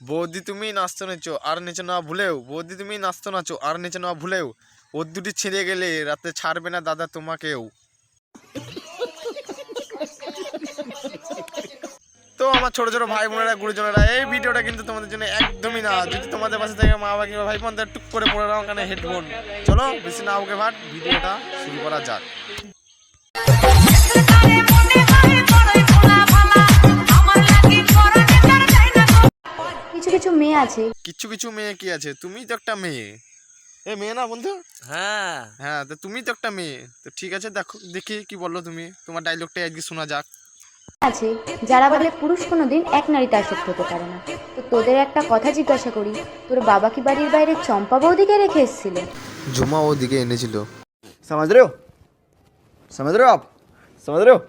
বৌদি তুমি নাচতো নেচো আর নেচো না ভুলেও, বৌদি তুমি নাচতো নাচো আর নেচো না ভুলেও, ওর দুটি ছিঁড়ে গেলে রাতে ছাড়বে না দাদা তোমাকেও। তো আমার ছোট ছোট ভাই বোনেরা গুরুজনেরা, এই ভিডিওটা কিন্তু তোমাদের জন্য একদমই না। যদি তোমাদের পাশে থেকে মা বাবা কিংবা ভাই বোনদের টুক করে পড়ে নাও ওখানে হেডফোন। চলো বেশি না ওকে ভাট, ভিডিওটা শুরু করা যাক। কিছু কিছু মেয়ে আছে। কিছু কিছু মেয়ে কি আছে? তুমি তো একটা মেয়ে। এ মেয়ে না বন্ধু? হ্যাঁ হ্যাঁ, তো তুমি তো একটা মেয়ে। তো ঠিক আছে, দেখো দেখি কি বললো তুমি। তোমার ডায়লগটা আজকে শোনা যাক। আছে যারা বলে পুরুষ কোনোদিন এক নারীতে আসক্ত হতে পারে না। তো তোদের একটা কথা জিজ্ঞাসা করি, তোর বাবা কি বাড়ির বাইরে চম্পা বৌদিকে রেখে এসেছিল? ঝুমা ওদিকে এনেছিল। समझ रहे हो आप समझ रहे हो